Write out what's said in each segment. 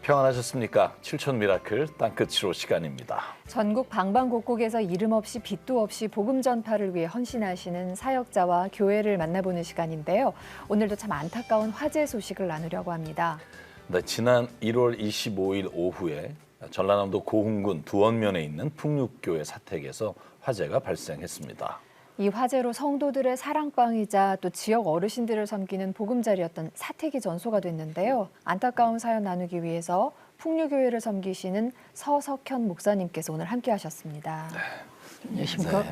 평안하셨습니까? 칠촌 미라클 땅끝으로 시간입니다. 전국 방방곡곡에서 이름 없이 빚도 없이 복음 전파를 위해 헌신하시는 사역자와 교회를 만나보는 시간인데요. 오늘도 참 안타까운 화재 소식을 나누려고 합니다. 네, 지난 1월 25일 오후에 전라남도 고흥군 두원면에 있는 풍육교회 사택에서 화재가 발생했습니다. 이 화재로 성도들의 사랑방이자 또 지역 어르신들을 섬기는 보금자리였던 사택이 전소가 됐는데요. 안타까운 사연 나누기 위해서 풍류교회를 섬기시는 서석현 목사님께서 오늘 함께하셨습니다. 안녕하십니까?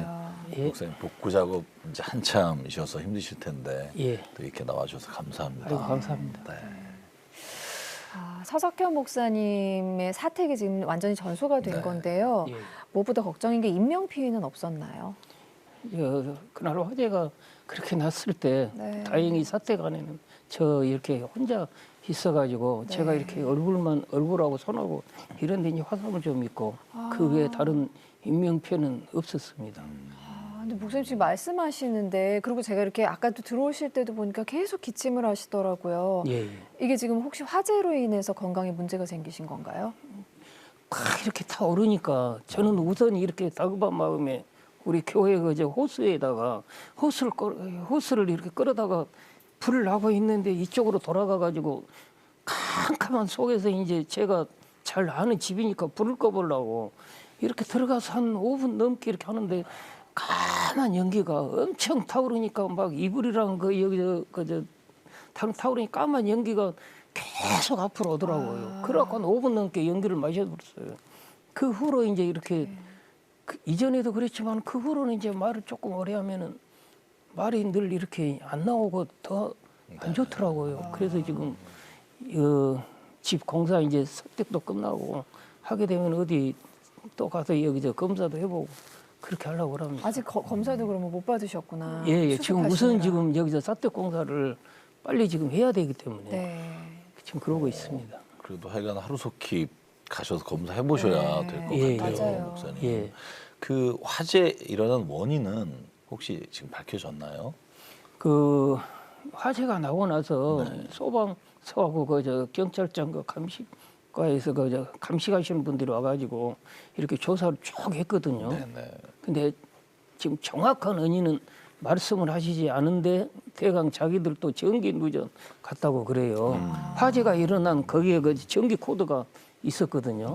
네. 목사님 복구 작업 이제 한참이셔서 힘드실 텐데 예. 또 이렇게 나와주셔서 감사합니다. 아이고, 감사합니다. 네. 서석현 목사님의 사택이 지금 완전히 전소가 된 건데요. 예. 무엇보다 걱정인 게 인명 피해는 없었나요? 그날 화재가 그렇게 났을 때 다행히 사택 안에는 저 이렇게 혼자 있어가지고 제가 이렇게 얼굴하고 손하고 이런 데 화상을 좀 입고 그 외에 다른 인명 피해는 없었습니다. 근데 목사님 지금 말씀하시는데 그리고 제가 이렇게 아까도 들어오실 때도 보니까 계속 기침을 하시더라고요. 예. 이게 지금 혹시 화재로 인해서 건강에 문제가 생기신 건가요? 이렇게 타 오르니까 저는 우선 이렇게 다급한 마음에 우리 교회 그저 호스에다가 호스를 이렇게 끌어다가 불을 나고 있는데 이쪽으로 돌아가 가지고 캄캄한 속에서 이제 제가 잘 아는 집이니까 불을 꺼보려고 이렇게 들어가서 한 5분 넘게 이렇게 하는데 까만 연기가 엄청 타오르니까 막 이불이랑 타오르니까 까만 연기가 계속 앞으로 오더라고요. 그래갖고 한 5분 넘게 연기를 마셔버렸어요. 그 후로 이제 이렇게 이전에도 그랬지만 그 후로는 이제 말을 조금 오래 하면은 말이 늘 이렇게 안 나오고 더 안 좋더라고요. 그래서 지금 집 공사 이제 석택도 끝나고 하게 되면 어디 또 가서 여기저 검사도 해보고 그렇게 하려고 합니다. 아직 검사도 그러면 못 받으셨구나. 예. 지금 우선 지금 여기서 사택 공사를 빨리 지금 해야 되기 때문에 지금 그러고 있습니다. 그래도 하여간 하루속히 가셔서 검사해 보셔야 될 것 같아요, 맞아요. 목사님. 예. 그 화재 일어난 원인은 혹시 지금 밝혀졌나요? 그 화재가 나고 나서 소방서하고 그저 경찰청 그 감식과에서 그저 감식하시는 분들이 와가지고 이렇게 조사를 쭉 했거든요. 근데 지금 정확한 원인은 말씀을 하시지 않은데 대강 자기들도 전기 누전 같다고 그래요. 화재가 일어난 거기에 그 전기 코드가 있었거든요.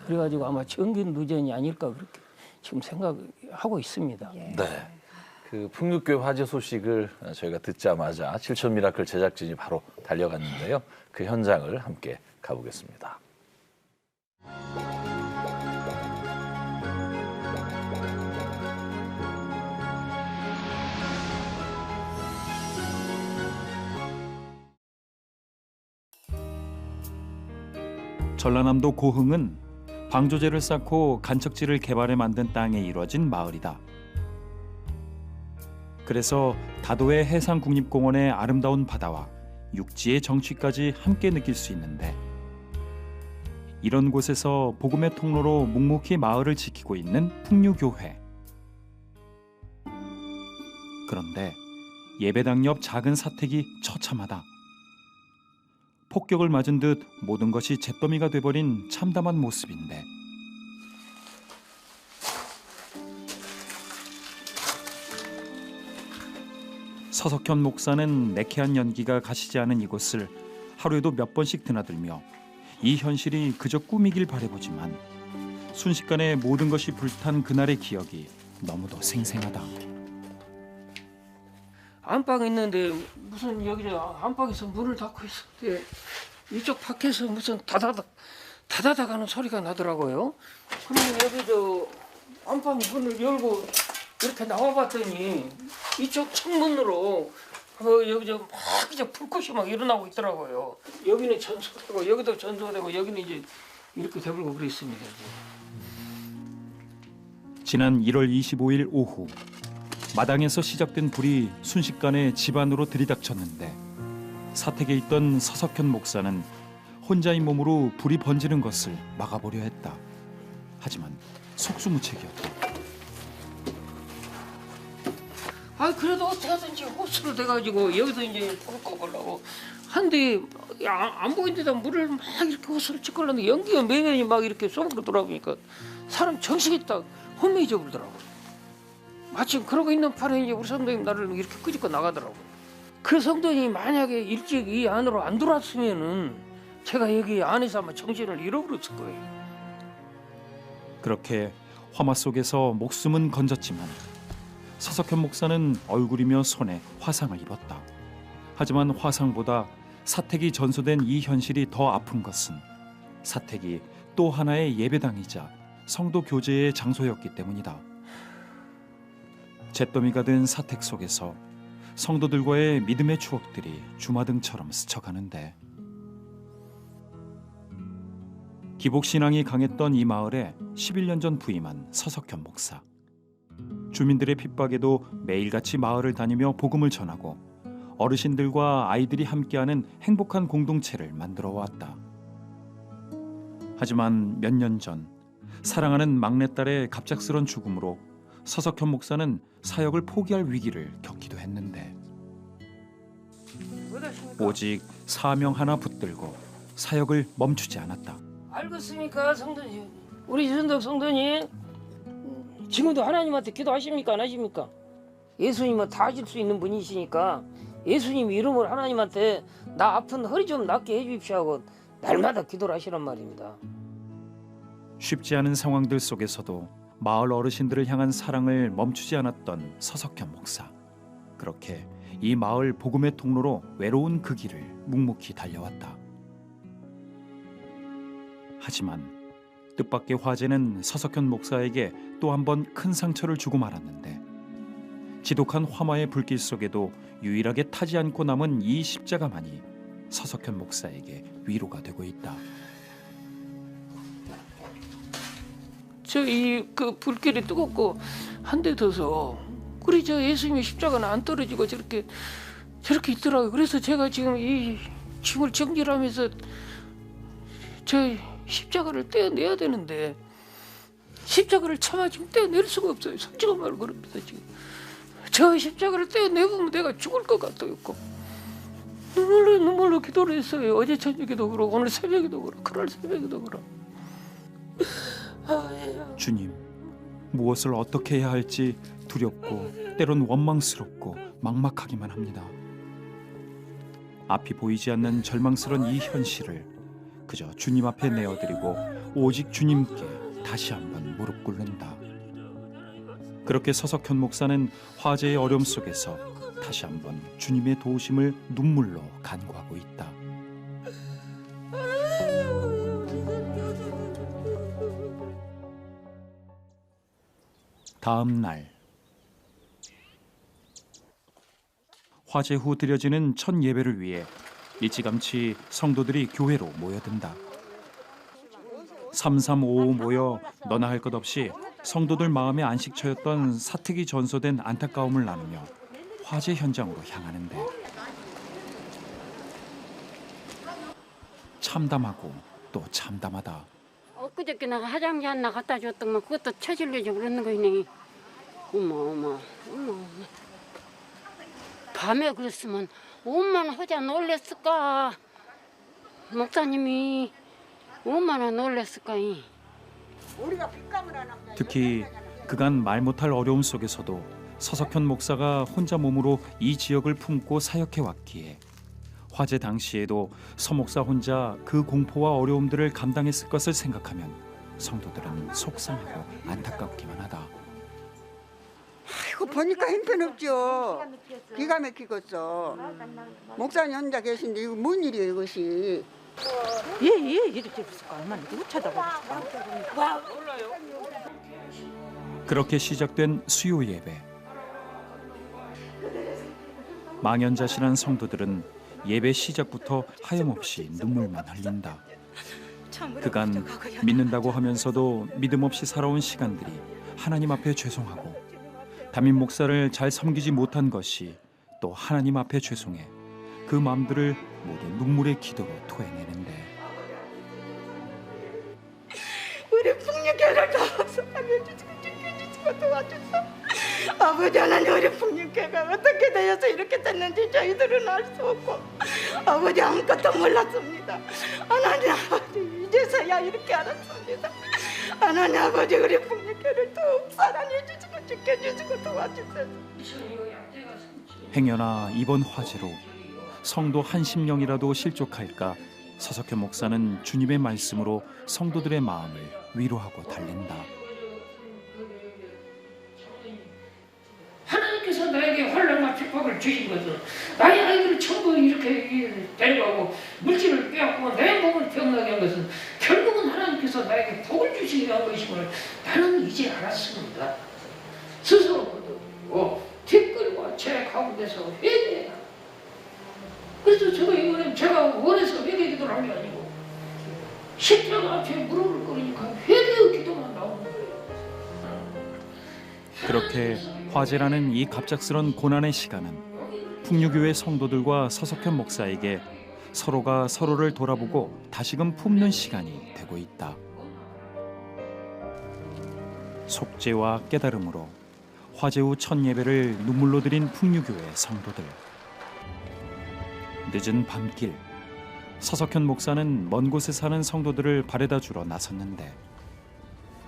그래가지고 아마 전기 누전이 아닐까 그렇게 지금 생각하고 있습니다. 네. 그 풍육교회 화재 소식을 저희가 듣자마자 칠촌 미라클 제작진이 바로 달려갔는데요. 그 현장을 함께 가보겠습니다. 전라남도 고흥은 방조제를 쌓고 간척지를 개발해 만든 땅에 이루어진 마을이다. 그래서 다도해 해상국립공원의 아름다운 바다와 육지의 정취까지 함께 느낄 수 있는데 이런 곳에서 복음의 통로로 묵묵히 마을을 지키고 있는 풍류교회. 그런데 예배당 옆 작은 사택이 처참하다. 폭격을 맞은 듯 모든 것이 잿더미가 돼버린 참담한 모습인데 서석현 목사는 매캐한 연기가 가시지 않은 이곳을 하루에도 몇 번씩 드나들며 이 현실이 그저 꿈이길 바라보지만 순식간에 모든 것이 불탄 그날의 기억이 너무도 생생하다. 안방에 있는데 무슨 여기서 안방에서 문을 닫고 있었는데 이쪽 밖에서 무슨 다다닥 하는 소리가 나더라고요. 그러면 여기 저 안방 문을 열고 이렇게 나와봤더니 이쪽 창문으로 여기 막 이제 불꽃이 막 일어나고 있더라고요. 여기는 전소되고 여기도 전소되고 여기는 이제 이렇게 돼버리고 그랬습니다. 지난 1월 25일 오후 마당에서 시작된 불이 순식간에 집안으로 들이닥쳤는데 사택에 있던 서석현 목사는 혼자인 몸으로 불이 번지는 것을 막아보려 했다. 하지만 속수무책이었다. 아 그래도 어떻게 하든지 호수를 대가지고 여기서 이제 불을 꺼보려고 한데 안 보이는 데다 물을 막 이렇게 호수를 찍으려는데 연기가 매연이 막 이렇게 쏘고 들어가니까 사람 정신이 딱 혼미해져 버리더라고. 마침 그러고 있는 판에 이제 우리 성도님 나를 이렇게 끄집고 나가더라고. 그 성도님이 만약에 일찍 이 안으로 안 들어왔으면은 제가 여기 안에서 아마 정신을 잃어버렸을 거예요. 그렇게 화마 속에서 목숨은 건졌지만 서석현 목사는 얼굴이며 손에 화상을 입었다. 하지만 화상보다 사택이 전소된 이 현실이 더 아픈 것은 사택이 또 하나의 예배당이자 성도 교제의 장소였기 때문이다. 잿더미가 된 사택 속에서 성도들과의 믿음의 추억들이 주마등처럼 스쳐가는데 기복신앙이 강했던 이 마을에 11년 전 부임한 서석현 목사. 주민들의 핍박에도 매일같이 마을을 다니며 복음을 전하고 어르신들과 아이들이 함께하는 행복한 공동체를 만들어 왔다. 하지만 몇 년 전 사랑하는 막내딸의 갑작스런 죽음으로 서석현 목사는 사역을 포기할 위기를 겪기도 했는데 오직 사명 하나 붙들고 사역을 멈추지 않았다. 알겠습니까, 성도님? 우리 전덕 성도님 지금도 하나님한테 기도하십니까, 안 하십니까? 예수님은 다 하실 수 있는 분이시니까 예수님 이름으로 하나님한테 나 아픈 허리 좀 낫게 해주십시오 하고 날마다 기도를 하시란 말입니다. 쉽지 않은 상황들 속에서도 마을 어르신들을 향한 사랑을 멈추지 않았던 서석현 목사. 그렇게 이 마을 복음의 통로로 외로운 그 길을 묵묵히 달려왔다. 하지만 뜻밖의 화재는 서석현 목사에게 또 한 번 큰 상처를 주고 말았는데 지독한 화마의 불길 속에도 유일하게 타지 않고 남은 이 십자가만이 서석현 목사에게 위로가 되고 있다. 저 이 그 불길이 뜨겁고 한 대 더서 우리 저 예수님의 십자가는 안 떨어지고 저렇게 있더라고요. 그래서 제가 지금 이 짐을 정리하면서 저 십자가를 떼어내야 되는데 십자가를 차마 지금 떼어낼 수가 없어요. 솔직히 말로 그럽니다. 지금 저 십자가를 떼어내보면 내가 죽을 것 같아요. 눈물로 기도를 했어요. 어제 저녁에도 그러고 오늘 새벽에도 그러고 그날 새벽에도 그러고. 주님, 무엇을 어떻게 해야 할지 두렵고 때론 원망스럽고 막막하기만 합니다. 앞이 보이지 않는 절망스런 이 현실을 그저 주님 앞에 내어드리고 오직 주님께 다시 한번 무릎 꿇는다. 그렇게 서석현 목사는 화재의 어려움 속에서 다시 한번 주님의 도우심을 눈물로 간구하고 있다. 다음 날 화재 후 드려지는 첫 예배를 위해 일찌감치 성도들이 교회로 모여든다. 3355 모여 너나 할 것 없이 성도들 마음의 안식처였던 사택이 전소된 안타까움을 나누며 화재 현장으로 향하는데 참담하고 또 참담하다. 엊그저께 내가 화장지 하나 갖다 줬더만 그것도 처질려져 그러는 거이네. 어머. 밤에 그랬으면 얼마나 허자 놀랬을까. 목사님이 얼마나 놀랬을까. 특히 그간 말 못할 어려움 속에서도 서석현 목사가 혼자 몸으로 이 지역을 품고 사역해 왔기에 화재 당시에도 서 목사 혼자 그 공포와 어려움들을 감당했을 것을 생각하면 성도들은 속상하고 안타깝기만 하다. 아이고 보니까 형편없죠. 기가 막히겠어. 목사님 혼자 계신데 이거 뭔 일이에요 이것이. 예, 이렇게 없을까? 얼마나 누구 쳐다보겠어? 그렇게 시작된 수요 예배. 망연자실한 성도들은 예배 시작부터 하염없이 눈물만 흘린다. 그간 믿는다고 하면서도 믿음 없이 살아온 시간들이 하나님 앞에 죄송하고 담임 목사를 잘 섬기지 못한 것이 또 하나님 앞에 죄송해 그 마음들을 모두 눈물의 기도로 토해내는데 우리 풍류교를 더 살려주시고 지켜주시고 도와주셔. 아버지 하나님 우리 풍류교회가 어떻게 되어서 이렇게 됐는지 저희들은 알 수 없고 아버지 아무것도 몰랐습니다. 하나님 아버지 이제서야 이렇게 알았습니다. 하나님 아버지 우리 풍류교회를 더욱 사랑해 주시고 지켜주시고 도와주세요. 행여나 이번 화재로 성도 한 심령이라도 실족할까 서석현 목사는 주님의 말씀으로 성도들의 마음을 위로하고 달랜다. 하나님께서 나에게 환난과 핍박을 주신 것은 나의 아이들을 전부 이렇게 데려가고 물질을 빼앗고 내 몸을 병나게 한 것은 결국은 하나님께서 나에게 복을 주시기 위한 것임을 나는 이제 알았습니다. 스스로 거두고 뒷글과 제 가운데서 회개해야. 그래서 제가 원해서 회개 기도를 한 게 아니고 십자가 앞에 무릎을 꿇으니까 회개의 기도만 나오는 거예요. 그렇게 화재라는 이 갑작스런 고난의 시간은 풍류교회 성도들과 서석현 목사에게 서로가 서로를 돌아보고 다시금 품는 시간이 되고 있다. 속죄와 깨달음으로 화재 후 첫 예배를 눈물로 드린 풍류교회 성도들. 늦은 밤길, 서석현 목사는 먼 곳에 사는 성도들을 바래다 주러 나섰는데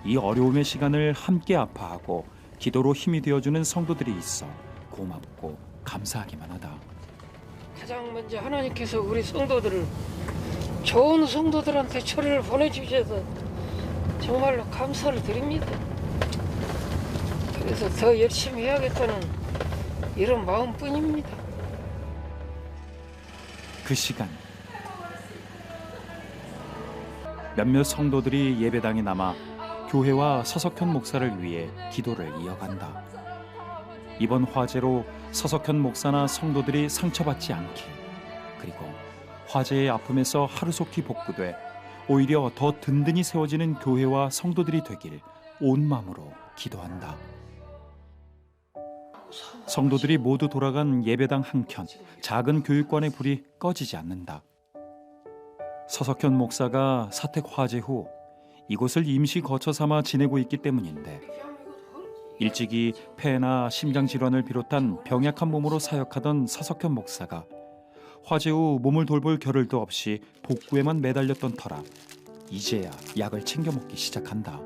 이 어려움의 시간을 함께 아파하고 기도로 힘이 되어주는 성도들이 있어 고맙고 감사하기만 하다. 가장 먼저 하나님께서 우리 성도들을 좋은 성도들한테 처리를 보내주셔서 정말로 감사를 드립니다. 그래서 더 열심히 해야겠다는 이런 마음뿐입니다. 그 시간 몇몇 성도들이 예배당에 남아 교회와 서석현 목사를 위해 기도를 이어간다. 이번 화재로 서석현 목사나 성도들이 상처받지 않길, 그리고 화재의 아픔에서 하루속히 복구돼 오히려 더 든든히 세워지는 교회와 성도들이 되길 온 마음으로 기도한다. 성도들이 모두 돌아간 예배당 한켠 작은 교육관의 불이 꺼지지 않는다. 서석현 목사가 사택 화재 후 이곳을 임시 거처 삼아 지내고 있기 때문인데 일찍이 폐나 심장 질환을 비롯한 병약한 몸으로 사역하던 서석현 목사가 화재 후 몸을 돌볼 겨를도 없이 복구에만 매달렸던 터라 이제야 약을 챙겨 먹기 시작한다.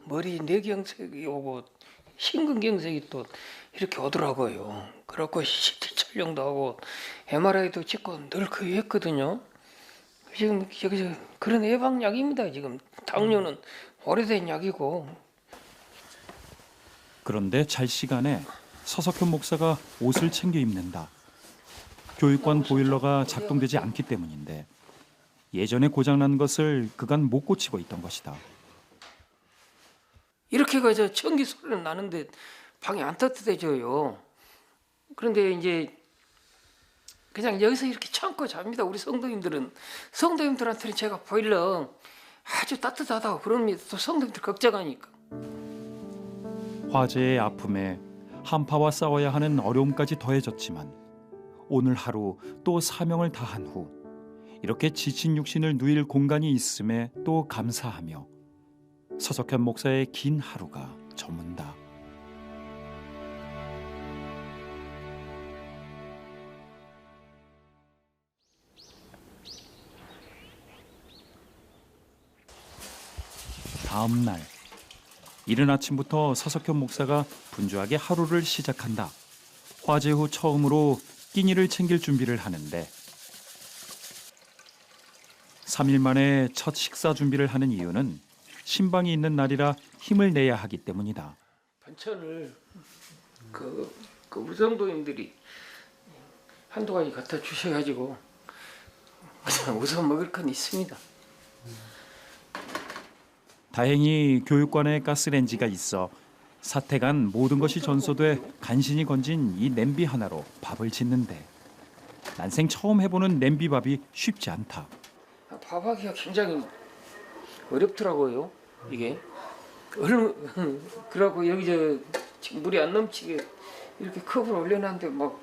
머리 뇌경색이 오고 심근경색이 또 이렇게 오더라고요. 그렇고 CT 촬영도 하고 MRI도 찍고 늘 그 했거든요. 지금 여기서 그런 예방약입니다. 지금 당뇨는 오래된 약이고. 그런데 잘 시간에 서석현 목사가 옷을 챙겨 입는다. 교육관 보일러가 작동되지 않기 때문인데 예전에 고장난 것을 그간 못 고치고 있던 것이다. 이렇게 가서 전기 소리는 나는데 방이 안 따뜻해져요. 그런데 이제 그냥 여기서 이렇게 참고 잡니다. 우리 성도님들한테는 제가 보일러 아주 따뜻하다고 그럽니다. 또 성도님들 걱정하니까. 화재의 아픔에 한파와 싸워야 하는 어려움까지 더해졌지만 오늘 하루 또 사명을 다한 후 이렇게 지친 육신을 누일 공간이 있음에 또 감사하며 서석현 목사의 긴 하루가 저문다. 다음 날 이른 아침부터 서석현 목사가 분주하게 하루를 시작한다. 화재 후 처음으로 끼니를 챙길 준비를 하는데 3일 만에 첫 식사 준비를 하는 이유는 신방이 있는 날이라 힘을 내야 하기 때문이다. 반찬을 우리 성도님들이 한두 가지 갖다 주셔가지고 우선 먹을 건 있습니다. 다행히 교육관에 가스레인지가 있어 사태간 모든 것이 전소돼 간신히 건진 이 냄비 하나로 밥을 짓는데 난생 처음 해보는 냄비밥이 쉽지 않다. 밥하기가 굉장히 어렵더라고요. 이게 그러고 여기 지금 물이 안 넘치게 이렇게 컵을 올려놨는데 막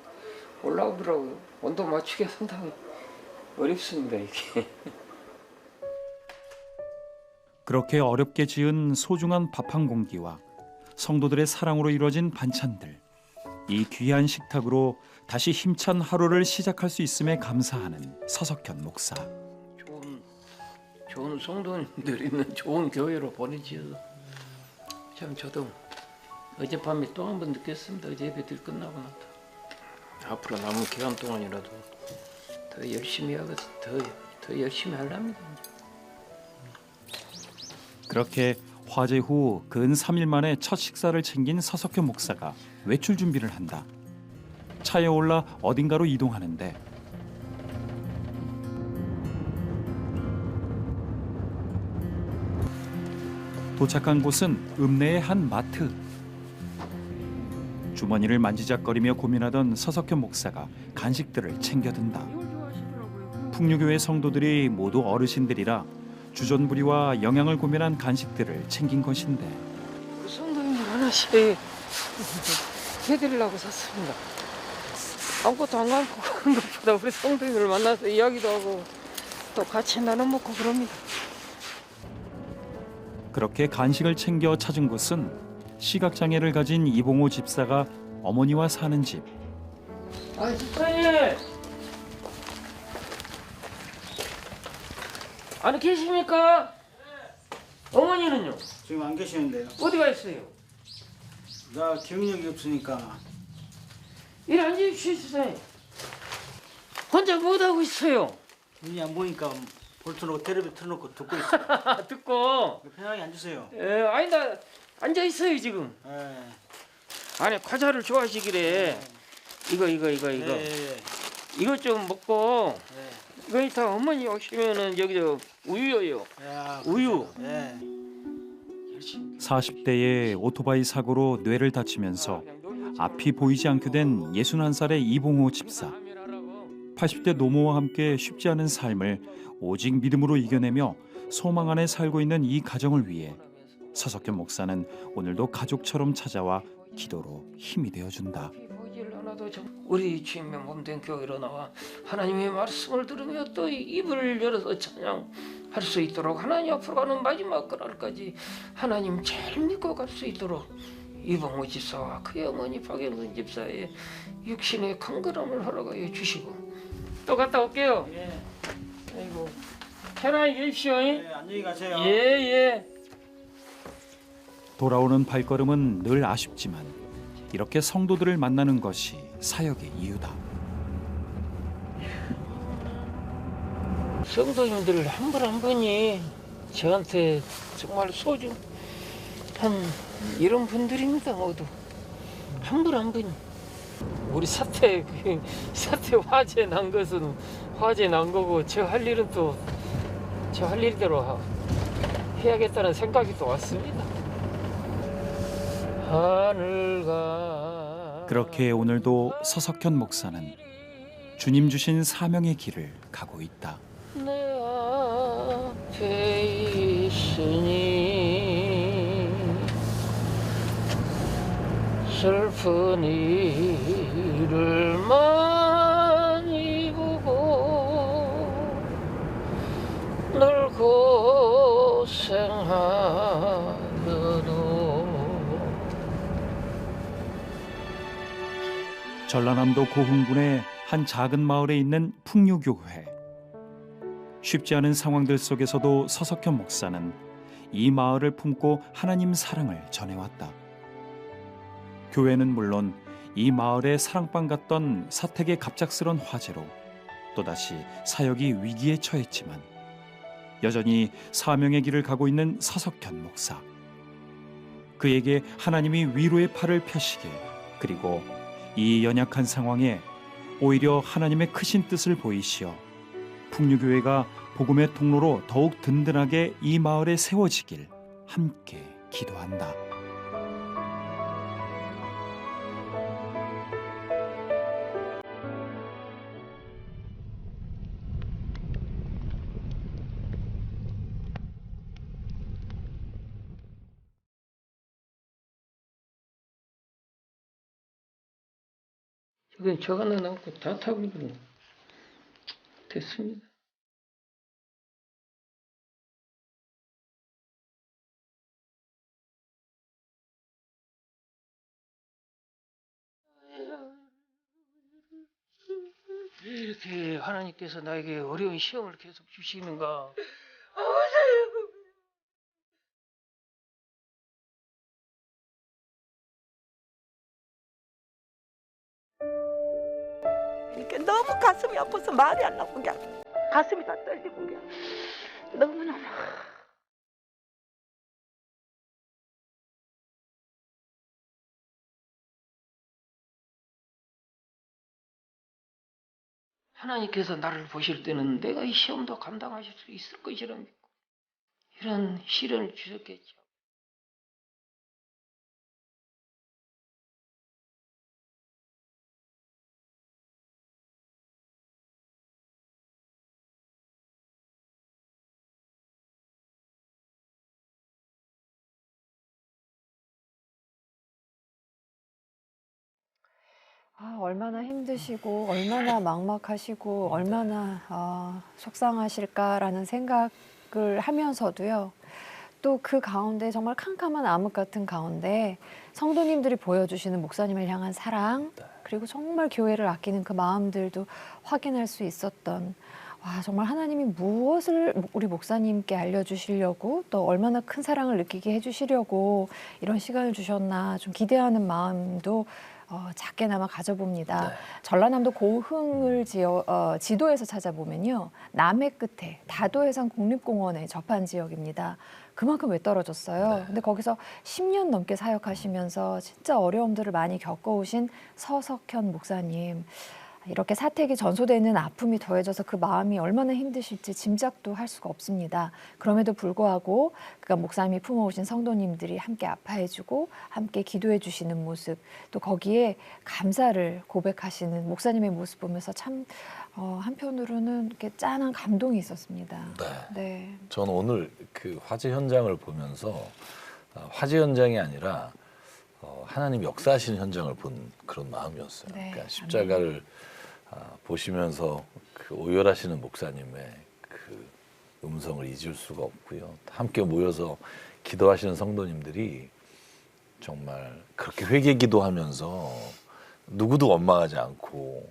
올라오더라고요. 온도 맞추기가 상당히 어렵습니다. 이게. 그렇게 어렵게 지은 소중한 밥 한 공기와 성도들의 사랑으로 이루어진 반찬들, 이 귀한 식탁으로 다시 힘찬 하루를 시작할 수 있음에 감사하는 서석현 목사. 좋은 성도님들 있는 좋은 교회로 보내주셔서 참 저도 어젯밤에 또 한 번 느꼈습니다. 어제 예배들 끝나고 나서 앞으로 남은 기간 동안이라도 더 열심히 하고 더 열심히 하랍니다. 그렇게 화재 후 근 3일 만에 첫 식사를 챙긴 서석현 목사가 외출 준비를 한다. 차에 올라 어딘가로 이동하는데 도착한 곳은 읍내의 한 마트. 주머니를 만지작거리며 고민하던 서석현 목사가 간식들을 챙겨든다. 풍류교회 성도들이 모두 어르신들이라 주전부리와 영양을 고민한 간식들을 챙긴 것인데 성도님들 하나씩 해드리려고 샀습니다. 아무것도 안 갖고 그런 것보다 우리 성도님을 만나서 이야기도 하고 또 같이 나눠 먹고 그럽니다. 그렇게 간식을 챙겨 찾은 곳은 시각장애를 가진 이봉호 집사가 어머니와 사는 집. 아, 집사님! 안에 계십니까? 어머니는요? 지금 안 계시는데요. 어디 가 있어요? 나 기억력이 없으니까. 이리 앉으십시오, 집사님. 혼자 뭐하고 있어요? 눈이 안 보니까 볼트놓고 텔레비 틀어놓고 듣고 있어요. 듣고. 편하게 앉으세요. 아니, 나 앉아있어요, 지금. 예. 안에 과자를 좋아하시길래. 이거. 예. 이거 좀 먹고. 예. 이거 이따 어머니 오시면은 여기 저 우유예요. 야, 우유. 예. 40대의 오토바이 사고로 뇌를 다치면서 앞이 보이지 않게 된 61살의 이봉호 집사. 80대 노모와 함께 쉽지 않은 삶을 오직 믿음으로 이겨내며 소망 안에 살고 있는 이 가정을 위해 서석현 목사는 오늘도 가족처럼 찾아와 기도로 힘이 되어준다. 우리 주님의 몸된 교회로 나와 하나님의 말씀을 들으며 또 입을 열어서 찬양할 수 있도록 하나님 앞으로 가는 마지막 그날까지 하나님 잘 믿고 갈 수 있도록 이봉호 집사와 그의 어머니 박영선 집사의 육신의 강건함을 허락하여 주시고 또 갔다 올게요. 예. 아이고 편안히 계십시오. 예, 안녕히 가세요. 예. 돌아오는 발걸음은 늘 아쉽지만 이렇게 성도들을 만나는 것이 사역의 이유다. 성도님들 한 분 한 분이 저한테 정말 소중한 이런 분들입니다. 모두 한 분 한 분이. 우리 사태 화재 난 것은 화재 난 거고 저 할 일은 또 저 할 일대로 해야겠다는 생각이 또 왔습니다. 하늘과 그렇게 오늘도 서석현 목사는 주님 주신 사명의 길을 가고 있다. 내 앞에 있으니 슬픈 일을 많이 보고 늘 고생하여도 전라남도 고흥군의 한 작은 마을에 있는 풍류교회. 쉽지 않은 상황들 속에서도 서석현 목사는 이 마을을 품고 하나님 사랑을 전해왔다. 교회는 물론 이 마을의 사랑방 같던 사택의 갑작스런 화재로 또다시 사역이 위기에 처했지만 여전히 사명의 길을 가고 있는 서석현 목사. 그에게 하나님이 위로의 팔을 펴시길, 그리고 이 연약한 상황에 오히려 하나님의 크신 뜻을 보이시어 풍류교회가 복음의 통로로 더욱 든든하게 이 마을에 세워지길 함께 기도한다. 지금 저거 넣어놓고 다 타고 됐습니다. 왜 이렇게 하나님께서 나에게 어려운 시험을 계속 주시는가? 이렇게 너무 가슴이 아파서 말이 안 나고 그냥 가슴이 다 떨리고 그냥 너무너무. 하나님께서 나를 보실 때는 내가 이 시험도 감당하실 수 있을 것이라 믿고 이런 시련을 주셨겠죠. 얼마나 힘드시고 얼마나 막막하시고 얼마나 속상하실까라는 생각을 하면서도요. 또 그 가운데 정말 캄캄한 암흑 같은 가운데 성도님들이 보여주시는 목사님을 향한 사랑 그리고 정말 교회를 아끼는 그 마음들도 확인할 수 있었던 정말 하나님이 무엇을 우리 목사님께 알려주시려고 또 얼마나 큰 사랑을 느끼게 해주시려고 이런 시간을 주셨나 좀 기대하는 마음도 작게나마 가져봅니다. 네. 전라남도 고흥을 지도에서 찾아보면요. 남해 끝에 다도해상 국립공원에 접한 지역입니다. 그만큼 외떨어졌어요. 네. 근데 거기서 10년 넘게 사역하시면서 진짜 어려움들을 많이 겪어오신 서석현 목사님. 이렇게 사택이 전소되는 아픔이 더해져서 그 마음이 얼마나 힘드실지 짐작도 할 수가 없습니다. 그럼에도 불구하고 그가 목사님이 품어오신 성도님들이 함께 아파해주고 함께 기도해주시는 모습 또 거기에 감사를 고백하시는 목사님의 모습 보면서 참 한편으로는 이렇게 짠한 감동이 있었습니다. 네. 저는 오늘 그 화재 현장을 보면서 화재 현장이 아니라 하나님 역사하시는 현장을 본 그런 마음이었어요. 네, 그러니까 십자가를 보시면서 그 오열하시는 목사님의 그 음성을 잊을 수가 없고요. 함께 모여서 기도하시는 성도님들이 정말 그렇게 회개 기도하면서 누구도 원망하지 않고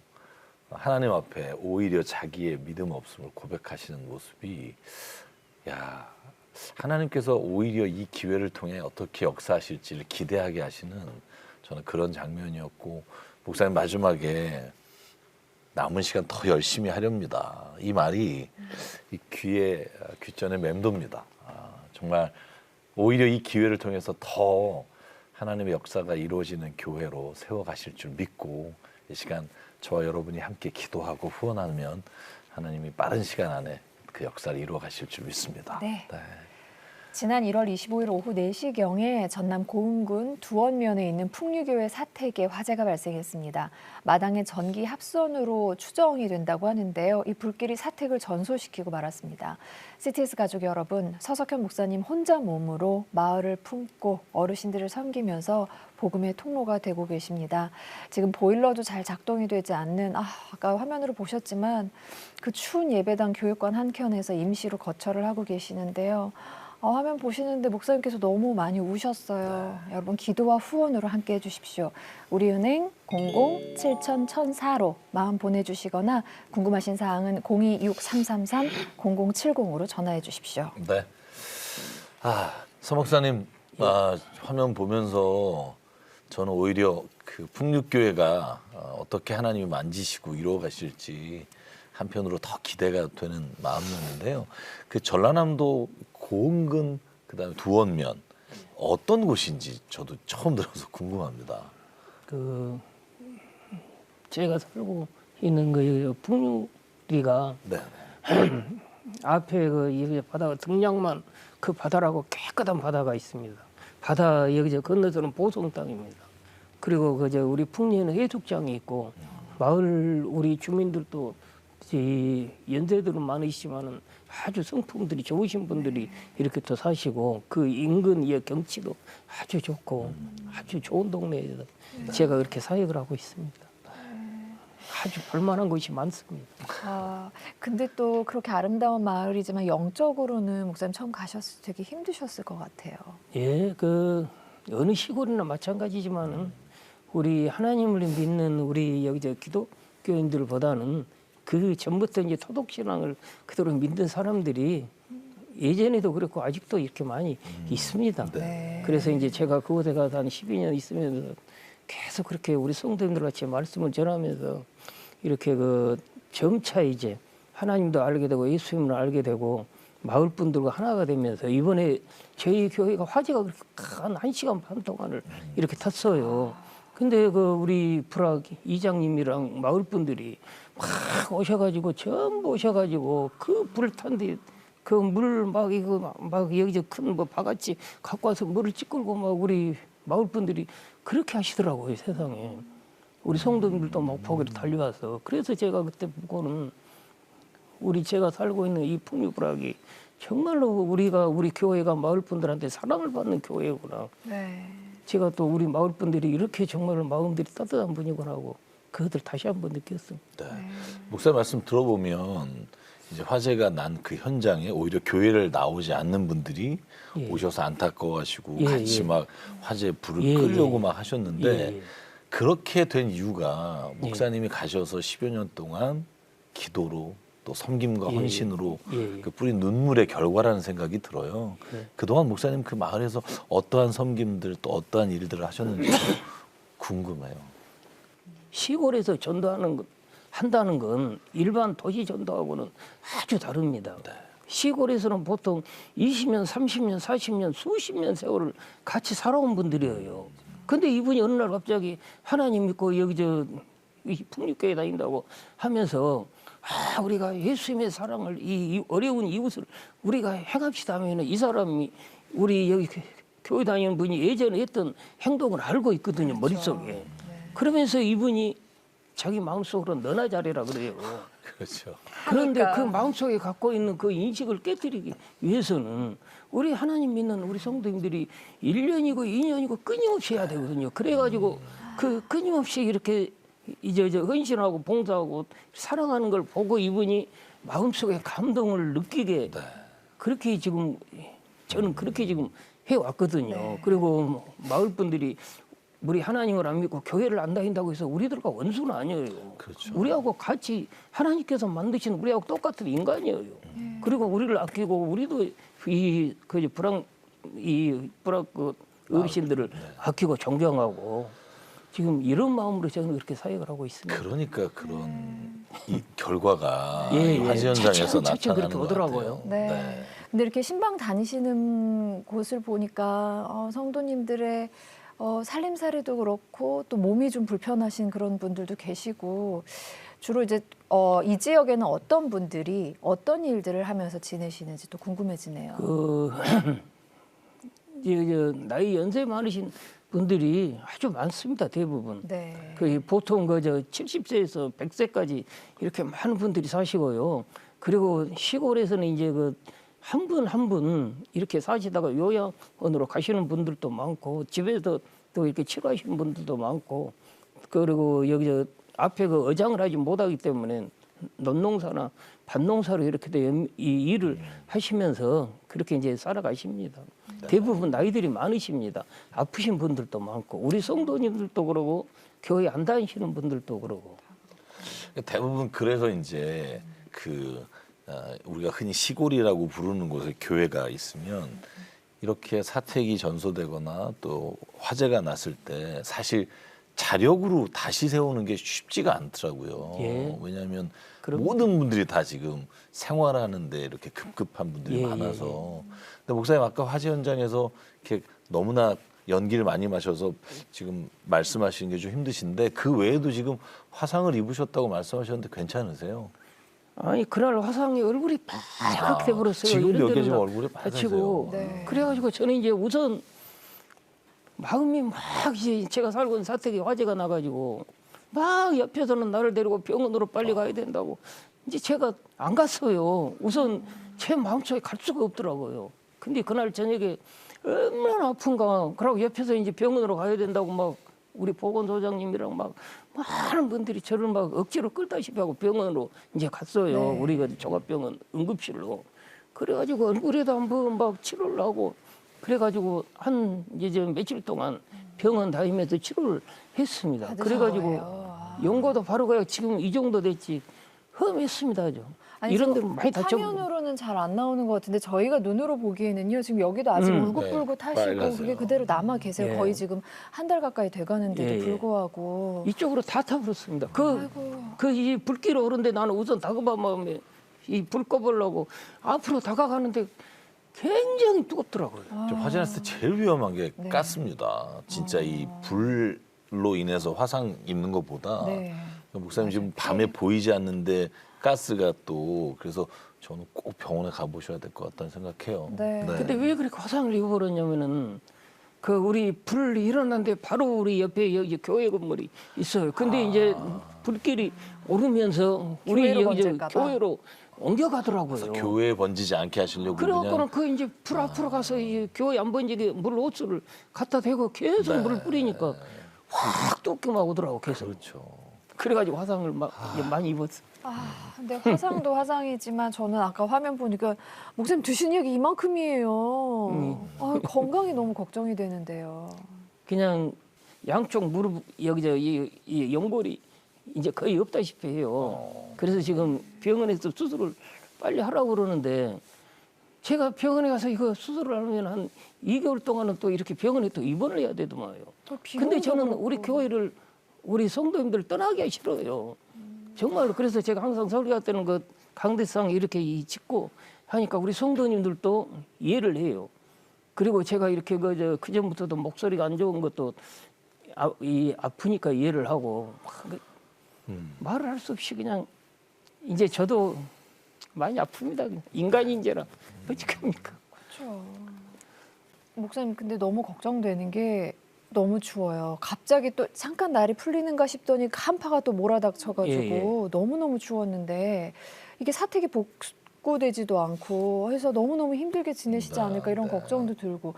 하나님 앞에 오히려 자기의 믿음 없음을 고백하시는 모습이 하나님께서 오히려 이 기회를 통해 어떻게 역사하실지를 기대하게 하시는 저는 그런 장면이었고 목사님 마지막에 남은 시간 더 열심히 하렵니다. 이 말이 이 귓전에 맴돕니다. 정말 오히려 이 기회를 통해서 더 하나님의 역사가 이루어지는 교회로 세워가실 줄 믿고 이 시간 저와 여러분이 함께 기도하고 후원하면 하나님이 빠른 시간 안에 그 역사를 이루어 가실 줄 믿습니다. 네. 지난 1월 25일 오후 4시경에 전남 고흥군 두원면에 있는 풍류교회 사택에 화재가 발생했습니다. 마당에 전기 합선으로 추정이 된다고 하는데요. 이 불길이 사택을 전소시키고 말았습니다. CTS 가족 여러분, 서석현 목사님 혼자 몸으로 마을을 품고 어르신들을 섬기면서 복음의 통로가 되고 계십니다. 지금 보일러도 잘 작동이 되지 않는 아까 화면으로 보셨지만 그 추운 예배당 교육관 한켠에서 임시로 거처를 하고 계시는데요. 화면 보시는데 목사님께서 너무 많이 우셨어요. 여러분 기도와 후원으로 함께 해주십시오. 우리은행 00-7000-1004로 마음 보내주시거나 궁금하신 사항은 026-333-0070으로 전화해 주십시오. 네. 서 목사님 화면 보면서 저는 오히려 그 풍육교회가 어떻게 하나님이 만지시고 이루어 가실지 한편으로 더 기대가 되는 마음이었는데요. 그 전라남도 고흥군 그다음에 두원면 어떤 곳인지 저도 처음 들어서 궁금합니다. 제가 살고 있는 그 풍류리가 앞에 그 바다가 등량만 그 바다라고 깨끗한 바다가 있습니다. 바다 여기 건너서는 보송 땅입니다. 그리고 우리 풍리에는 해수장이 있고 마을 우리 주민들도 연세들은 많으시지만은 아주 성품들이 좋으신 분들이 이렇게 또 사시고 그 인근 경치도 아주 좋고 아주 좋은 동네에서 제가 그렇게 사역을 하고 있습니다. 아주 볼만한 곳이 많습니다. 근데 또 그렇게 아름다운 마을이지만 영적으로는 목사님 처음 가셨을 때 되게 힘드셨을 것 같아요. 예, 어느 시골이나 마찬가지지만은 우리 하나님을 믿는 우리 여기 기독교인들보다는 그 전부터 이제 토독 신앙을 그대로 믿는 사람들이 예전에도 그렇고 아직도 이렇게 많이 있습니다. 네. 그래서 이제 제가 그곳에 가서 한 12년 있으면서 계속 그렇게 우리 성도님들 같이 말씀을 전하면서 이렇게 그 점차 이제 하나님도 알게 되고 예수님을 알게 되고 마을 분들과 하나가 되면서 이번에 저희 교회가 화제가 그렇게 한 1시간 반 동안을 이렇게 탔어요. 근데 그 우리 불학 이장님이랑 마을 분들이 막 오셔가지고 전부 오셔가지고 그 불 탄 뒤 그 물 막 이거 막 여기저 큰 뭐 바가지 갖고 와서 물을 찌끌고 막 우리 마을 분들이 그렇게 하시더라고요. 세상에 우리 성도님들도 막 보기로 달려와서 그래서 제가 그때 보고는 우리 제가 살고 있는 이 풍류불학이 정말로 우리 교회가 마을 분들한테 사랑을 받는 교회구나. 네. 제가 또 우리 마을 분들이 이렇게 정말 마음들이 따뜻한 분이구나 하고 그것들 다시 한번 느꼈습니다. 네. 목사님 말씀 들어보면 이제 화재가 난 그 현장에 오히려 교회를 나오지 않는 분들이 예. 오셔서 안타까워하시고 예, 같이 예. 막 화재 불을 예, 끌려고 예. 막 하셨는데 예. 그렇게 된 이유가 목사님이 가셔서 10여 년 동안 기도로 또 섬김과 예, 헌신으로 예, 예. 그 뿌린 눈물의 결과라는 생각이 들어요. 네. 그동안 목사님 그 마을에서 어떠한 섬김들 또 어떠한 일들을 하셨는지 궁금해요. 시골에서 한다는 건 일반 도시 전도하고는 아주 다릅니다. 시골에서는 보통 20년, 30년, 40년, 수십 년 세월을 같이 살아온 분들이에요. 근데 이분이 어느 날 갑자기 하나님 믿고 여기 이 풍류교회 다닌다고 하면서 우리가 예수님의 사랑을 이 어려운 이웃을 우리가 행합시다 하면은 이 사람이 우리 여기 교회 다니는 분이 예전에 했던 행동을 알고 있거든요. 머릿속에. 그러면서 이분이 자기 마음속으로 너나 잘해라 그래요. 그렇죠. 그런데 그러니까. 그 마음속에 갖고 있는 그 인식을 깨뜨리기 위해서는 우리 하나님 믿는 우리 성도님들이 1년이고 2년이고 끊임없이 해야 되거든요. 그래가지고 그 끊임없이 이렇게 이제 헌신하고 봉사하고 사랑하는 걸 보고 이분이 마음속에 감동을 느끼게 그렇게 지금 저는 그렇게 지금 해왔거든요. 그리고 마을 분들이 우리 하나님을 안 믿고 교회를 안 다닌다고 해서 우리들과 원수는 아니에요. 그렇죠. 우리하고 같이 하나님께서 만드신 우리하고 똑같은 인간이에요. 그리고 우리를 아끼고 우리도 이 불악 그 어르신들을 아끼고 존경하고 지금 이런 마음으로 저는 그렇게 사역을 하고 있습니다. 그러니까 그런 이 결과가 예, 이 화재 현장에서 차츰 나타나는 그렇게 것 오더라고요. 같아요. 네. 근데 이렇게 신방 다니시는 곳을 보니까 성도님들의 살림살이도 그렇고 또 몸이 좀 불편하신 그런 분들도 계시고 주로 이제 이 지역에는 어떤 분들이 어떤 일들을 하면서 지내시는지 또 궁금해지네요. 나이 연세 많으신 분들이 아주 많습니다. 대부분. 네. 보통 70세에서 100세까지 이렇게 많은 분들이 사시고요. 그리고 시골에서는 이제 한 분 한 분 이렇게 사시다가 요양원으로 가시는 분들도 많고 집에서 또 이렇게 치료하시는 분들도 많고 그리고 여기 앞에 어장을 하지 못하기 때문에 논농사나 밭농사로 이렇게 이 일을 하시면서 그렇게 이제 살아가십니다. 대부분 나이들이 많으십니다. 아프신 분들도 많고 우리 성도님들도 그러고 교회 안 다니시는 분들도 그러고 대부분 그래서 이제 우리가 흔히 시골이라고 부르는 곳에 교회가 있으면 이렇게 사택이 전소되거나 또 화재가 났을 때 사실 자력으로 다시 세우는 게 쉽지가 않더라고요. 예. 왜냐하면 그럼- 모든 분들이 다 지금 생활하는데 이렇게 급급한 분들이 예, 많아서. 근데 목사님 아까 화재 현장에서 이렇게 너무나 연기를 많이 마셔서 지금 말씀하시는 게 좀 힘드신데 그 외에도 지금 화상을 입으셨다고 말씀하셨는데 괜찮으세요? 아니 그날 화상이 얼굴이 빨갛게 돼버렸어요. 지금도 이런 여기 데는 지금 다 얼굴이 다치고. 빨개져요. 네. 그래가지고 저는 이제 우선 마음이 막 이제 제가 살고 있는 사택에 화재가 나가지고 막 옆에서는 나를 데리고 병원으로 빨리 가야 된다고 이제 제가 안 갔어요. 우선 제 마음속에 갈 수가 없더라고요. 근데 그날 저녁에 얼마나 아픈가. 그러고 옆에서 이제 병원으로 가야 된다고 막 우리 보건소장님이랑 막 많은 분들이 저를 막 억지로 끌다시피 하고 병원으로 이제 갔어요. 네. 우리가 종합병원 응급실로. 그래가지고 얼굴에도 한번 막 치료를 하고 그래가지고 이제 며칠 동안 병원 다니면서 치료를 했습니다. 받으신 그래가지고 거예요. 연고도 바로 가요. 지금 이 정도 됐지. 험했습니다. 아주. 아니, 이런 지금 데로 많이 다쳐보고. 화면으로는 잘 안 나오는 것 같은데 저희가 눈으로 보기에는요. 지금 여기도 아직 울긋불긋 네, 하시고 빨갛어요. 그게 그대로 남아 계세요. 예. 거의 지금 한 달 가까이 돼가는데도 예, 예. 불구하고. 이쪽으로 다 타버렸습니다. 아이고. 이 불길 오는데 나는 우선 다가가면 이 불 꺼보려고 앞으로 다가가는데 굉장히 뜨겁더라고요. 저 화재 났을 때 제일 위험한 게 네. 가스입니다. 진짜 이 불로 인해서 화상 입는 것보다 네. 목사님 지금 밤에 보이지 않는데 가스가 또 그래서 저는 꼭 병원에 가보셔야 될 것 같다는 생각해요. 네. 근데 왜 그렇게 화상을 입어버렸냐면은 그 우리 불 일어났는데 바로 우리 옆에 여기 교회 건물이 있어요. 근데 이제 불길이 오르면서 우리 교회로 여기 저 번질까 봐. 교회로 옮겨가더라고요. 교회에 번지지 않게 하시려고 그래갖고는 그냥 그 이제 불 앞으로 가서 이 교회 안 번지게 물 호스를 갖다 대고 계속 물 뿌리니까 확 쫓기만 오더라고 계속. 그렇죠. 그래가지고 화상을 막 이제 많이 입었어. 근데 화상도 화상이지만 저는 아까 화면 보니까 목사님 드신 약이 이만큼이에요. 건강이 너무 걱정이 되는데요. 그냥 양쪽 무릎 여기 이 연골이 이제 거의 없다시피 해요. 그래서 지금 병원에서 수술을 빨리 하라고 그러는데 제가 병원에 가서 이거 수술을 하면 한 2개월 동안은 또 이렇게 병원에 또 입원을 해야 되더만요. 근데 저는 우리 교회를 우리 성도님들 떠나기 싫어요. 정말로. 그래서 제가 항상 설교할 때는 그 강대상 이렇게 짓고 하니까 우리 성도님들도 이해를 해요. 그리고 제가 이렇게 그전부터도 목소리가 안 좋은 것도 아프니까 이해를 하고 말을 할 수 없이 그냥 이제 저도 많이 아픕니다. 인간인지라 어찌합니까? 그렇죠. 목사님 근데 너무 걱정되는 게 너무 추워요. 갑자기 또 잠깐 날이 풀리는가 싶더니 한파가 또 몰아닥쳐가지고 너무너무 추웠는데 이게 사택이 복구되지도 않고 해서 너무너무 힘들게 지내시지 않을까 이런 걱정도 들고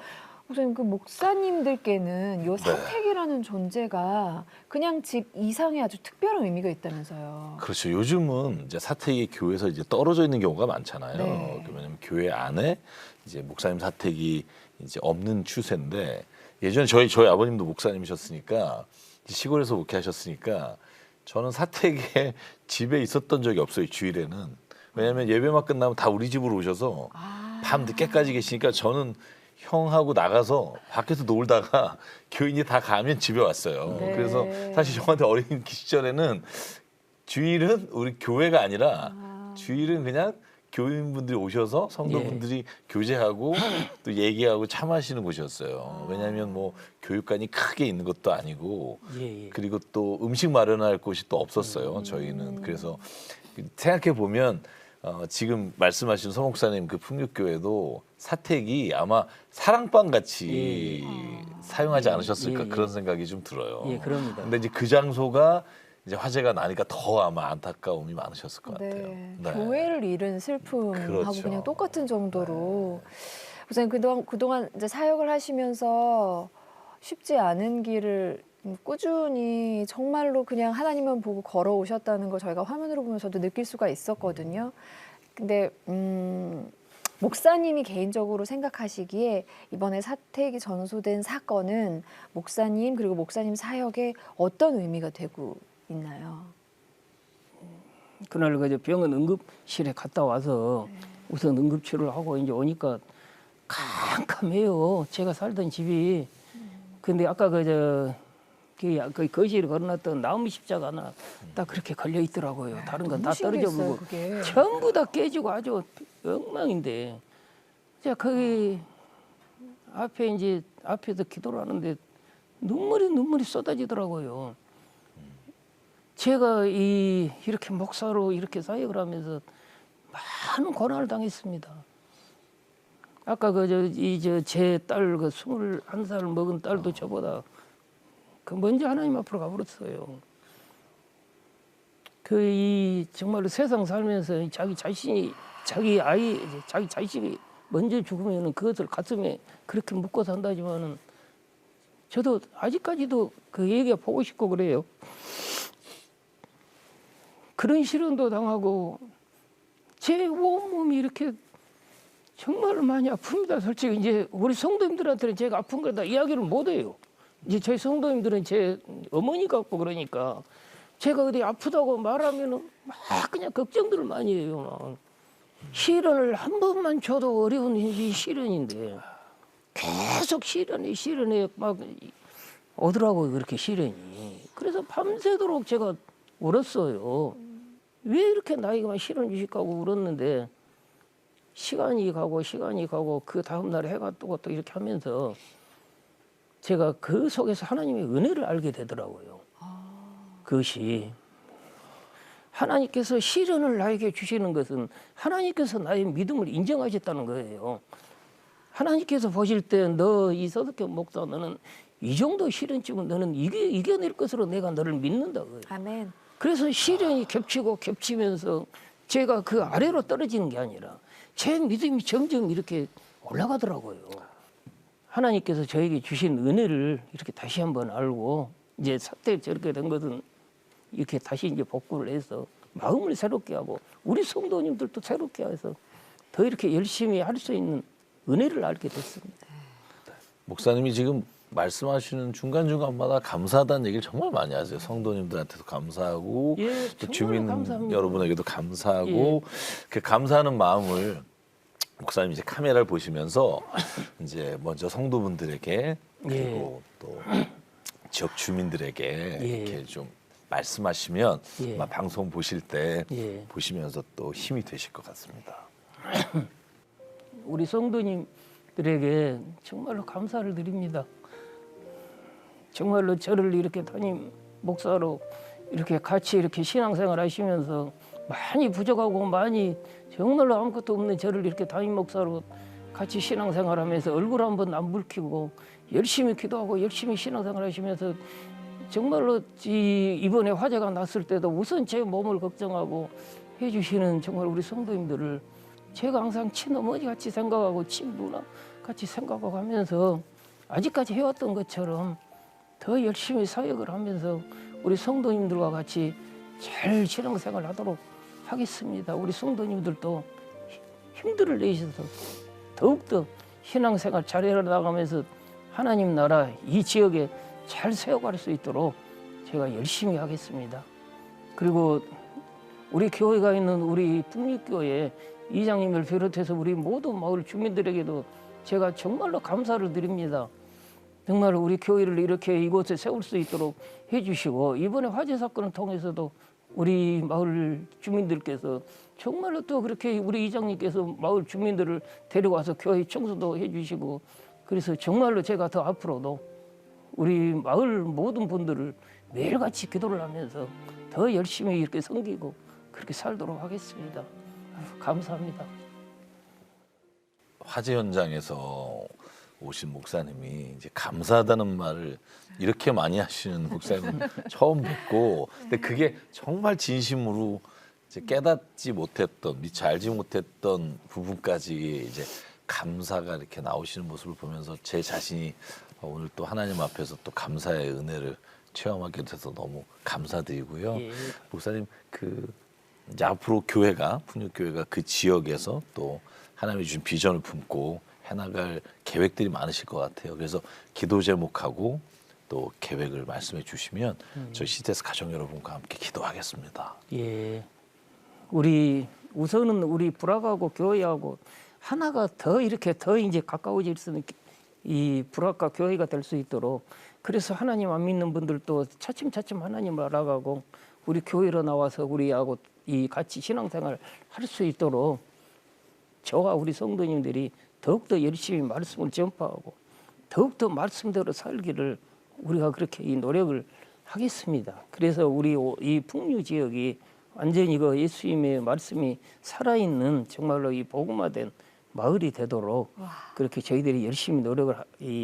목사님 그 목사님들께는 요 사택이라는 존재가 그냥 집 이상의 아주 특별한 의미가 있다면서요. 그렇죠. 요즘은 이제 사택이 교회에서 이제 떨어져 있는 경우가 많잖아요. 네. 왜냐면 교회 안에 이제 목사님 사택이 이제 없는 추세인데 예전에 저희 아버님도 목사님이셨으니까 시골에서 목회하셨으니까 저는 사택에 집에 있었던 적이 없어요. 주일에는. 왜냐하면 예배만 끝나면 다 우리 집으로 오셔서 밤 늦게까지 계시니까 저는 형하고 나가서 밖에서 놀다가 교인이 다 가면 집에 왔어요. 네. 그래서 사실 저한테 어린 시절에는 주일은 우리 교회가 아니라 주일은 그냥 교인분들이 오셔서 성도분들이 교제하고 또 얘기하고 차 마시는 곳이었어요. 왜냐하면 뭐 교육관이 크게 있는 것도 아니고 그리고 또 음식 마련할 곳이 또 없었어요. 저희는. 그래서 생각해 보면 지금 말씀하신 서 목사님 그 풍육교회도 사택이 아마 사랑방 같이 사용하지 않으셨을까 그런 생각이 좀 들어요. 예, 그럽니다. 근데 이제 그 장소가 이제 화재가 나니까 더 아마 안타까움이 많으셨을 것 같아요. 네. 네. 교회를 잃은 슬픔하고 그렇죠. 그냥 똑같은 정도로 목사님 그동안 이제 사역을 하시면서 쉽지 않은 길을 꾸준히 정말로 그냥 하나님만 보고 걸어오셨다는 걸 저희가 화면으로 보면서도 느낄 수가 있었거든요. 근데 목사님이 개인적으로 생각하시기에 이번에 사택이 전소된 사건은 목사님 그리고 목사님 사역에 어떤 의미가 되고 있나요? 그날 그 병원 응급실에 갔다 와서 우선 응급치료를 하고 이제 오니까 캄캄해요. 제가 살던 집이. 근데 아까 그 거실에 걸어놨던 나무 십자가 하나 딱 그렇게 걸려 있더라고요. 다른 건 다 떨어져 버리고 그게. 전부 다 깨지고 아주 엉망인데 제가 거기 앞에서 기도를 하는데 눈물이 쏟아지더라고요. 제가 이렇게 목사로 이렇게 사역을 하면서 많은 고난을 당했습니다. 아까 제 딸 그 21살 먹은 딸도 저보다 먼저 하나님 앞으로 가버렸어요. 정말로 세상 살면서 자기 자식이 먼저 죽으면은 그것을 가슴에 그렇게 묶고 산다지만은 저도 아직까지도 그 얘기가 보고 싶고 그래요. 그런 시련도 당하고 제 온몸이 이렇게 정말로 많이 아픕니다. 솔직히 이제 우리 성도님들한테는 제가 아픈 걸 다 이야기를 못 해요. 이제 저희 성도님들은 제 어머니 같고 그러니까 제가 어디 아프다고 말하면은 막 그냥 걱정들을 많이 해요. 막. 시련을 한 번만 줘도 어려운 이 시련인데 계속 시련에 막 오더라고요. 그렇게 시련이. 그래서 밤새도록 제가 울었어요. 왜 이렇게 나이가 시련 주식하고 울었는데 시간이 가고 그 다음 날 해가 뜨고 또 이렇게 하면서 제가 그 속에서 하나님의 은혜를 알게 되더라고요. 그것이 하나님께서 시련을 나에게 주시는 것은 하나님께서 나의 믿음을 인정하셨다는 거예요. 하나님께서 보실 때 너 이 서석현 목사 너는 이 정도 시련쯤은 너는 이겨낼 것으로 내가 너를 믿는다고요. 아멘. 그래서 시련이 겹치면서 제가 그 아래로 떨어지는 게 아니라 제 믿음이 점점 이렇게 올라가더라고요. 하나님께서 저에게 주신 은혜를 이렇게 다시 한번 알고 이제 사태 저렇게 된 것은 이렇게 다시 이제 복구를 해서 마음을 새롭게 하고 우리 성도님들도 새롭게 해서 더 이렇게 열심히 할 수 있는 은혜를 알게 됐습니다. 목사님이 지금 말씀하시는 중간중간마다 감사하다는 얘기를 정말 많이 하세요. 성도님들한테도 감사하고 예, 또 정말 주민 감사합니다. 여러분에게도 감사하고 예. 그 감사하는 마음을 목사님 이제 카메라를 보시면서 이제 먼저 성도분들에게 그리고 또 지역 주민들에게 예. 이렇게 좀 말씀하시면 예. 아마 방송 보실 때 예. 보시면서 또 힘이 되실 것 같습니다. 우리 성도님들에게 정말로 감사를 드립니다. 정말로 저를 이렇게 담임 목사로 이렇게 같이 이렇게 신앙생활 하시면서 많이 부족하고 많이 정말로 아무것도 없는 저를 이렇게 담임 목사로 같이 신앙생활하면서 얼굴 한번 안 붉히고 열심히 기도하고 열심히 신앙생활 하시면서 정말로 이번에 화재가 났을 때도 우선 제 몸을 걱정하고 해주시는 정말 우리 성도님들을 제가 항상 친어머니 같이 생각하고 친누나 같이 생각하고 하면서 아직까지 해왔던 것처럼 더 열심히 사역을 하면서 우리 성도님들과 같이 잘 신앙생활 하도록 하겠습니다. 우리 성도님들도 힘들을 내셔서 더욱더 신앙생활 잘 해나가면서 하나님 나라 이 지역에 잘 세워갈 수 있도록 제가 열심히 하겠습니다. 그리고 우리 교회가 있는 우리 풍립교회 이장님을 비롯해서 우리 모든 마을 주민들에게도 제가 정말로 감사를 드립니다. 정말 우리 교회를 이렇게 이곳에 세울 수 있도록 해주시고 이번에 화재 사건을 통해서도 우리 마을 주민들께서 정말로 또 그렇게 우리 이장님께서 마을 주민들을 데려와서 교회 청소도 해주시고 그래서 정말로 제가 더 앞으로도 우리 마을 모든 분들을 매일같이 기도를 하면서 더 열심히 이렇게 섬기고 그렇게 살도록 하겠습니다. 감사합니다. 화재 현장에서 오신 목사님이 이제 감사하다는 말을 이렇게 많이 하시는 목사님 처음 뵙고, 근데 그게 정말 진심으로 이제 깨닫지 못했던, 미처 알지 못했던 부분까지 이제 감사가 이렇게 나오시는 모습을 보면서 제 자신이 오늘 또 하나님 앞에서 또 감사의 은혜를 체험하게 돼서 너무 감사드리고요. 예. 목사님 이제 앞으로 교회가 풍력교회가 그 지역에서 또 하나님이 주신 비전을 품고 해나갈 계획들이 많으실 것 같아요. 그래서 기도 제목하고 또 계획을 말씀해 주시면 저희 CTS 가족 여러분과 함께 기도하겠습니다. 예, 우선은 우리 불악하고 교회하고 하나가 더 이렇게 더 이제 가까워질 수 있는 이 불악과 교회가 될 수 있도록 그래서 하나님 안 믿는 분들도 차츰차츰 하나님을 알아가고 우리 교회로 나와서 우리하고 이 같이 신앙생활 할 수 있도록 저와 우리 성도님들이 더욱더 열심히 말씀을 전파하고 더욱더 말씀대로 살기를 우리가 그렇게 이 노력을 하겠습니다. 그래서 우리 이 풍류 지역이 완전히 그 예수님의 말씀이 살아있는 정말로 이 복음화된 마을이 되도록 그렇게 저희들이 열심히 노력을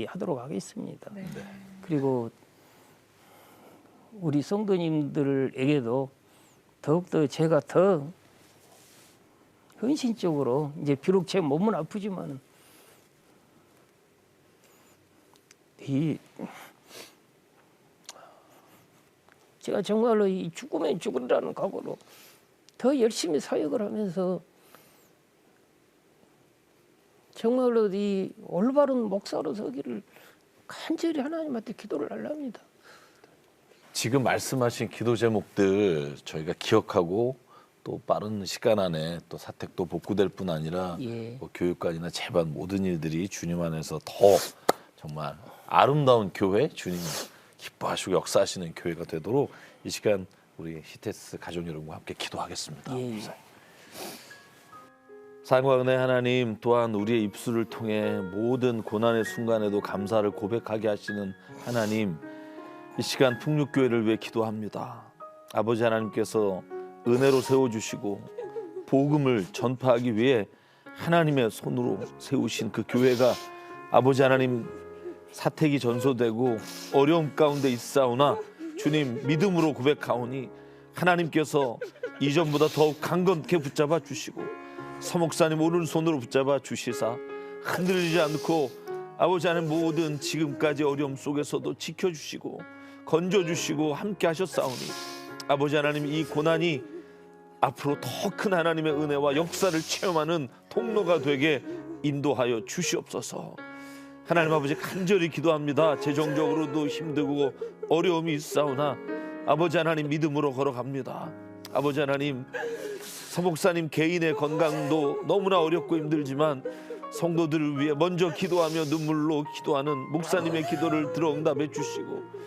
하도록 하겠습니다. 네. 그리고 우리 성도님들에게도 더욱더 제가 더 헌신적으로 이제 비록 제 몸은 아프지만 제가 정말로 이 죽으면 죽으리라는 각오로 더 열심히 사역을 하면서 정말로 이 올바른 목사로 서기를 간절히 하나님한테 기도를 하렵니다. 지금 말씀하신 기도 제목들 저희가 기억하고 또 빠른 시간 안에 또 사택도 복구될 뿐 아니라 예. 뭐 교육관이나 재반 모든 일들이 주님 안에서 더 정말 아름다운 교회, 주님 기뻐하시고 역사하시는 교회가 되도록 이 시간 우리 히테스 가족 여러분과 함께 기도하겠습니다. 예, 예. 사랑과 은혜 하나님, 또한 우리의 입술을 통해 모든 고난의 순간에도 감사를 고백하게 하시는 하나님, 이 시간 풍육교회를 위해 기도합니다. 아버지 하나님께서 은혜로 세워주시고 복음을 전파하기 위해 하나님의 손으로 세우신 그 교회가 아버지 하나님 사택이 전소되고 어려움 가운데 있사오나 주님 믿음으로 고백하오니 하나님께서 이전보다 더욱 강건케 붙잡아 주시고 서목사님 오른손으로 붙잡아 주시사 흔들리지 않고 아버지 하나님 모든 지금까지 어려움 속에서도 지켜주시고 건져주시고 함께 하셨사오니 아버지 하나님 이 고난이 앞으로 더 큰 하나님의 은혜와 역사를 체험하는 통로가 되게 인도하여 주시옵소서. 하나님 아버지 간절히 기도합니다. 재정적으로도 힘들고 어려움이 있사오나 아버지 하나님 믿음으로 걸어갑니다. 아버지 하나님 서목사님 개인의 건강도 너무나 어렵고 힘들지만 성도들을 위해 먼저 기도하며 눈물로 기도하는 목사님의 기도를 들어 응답해 주시고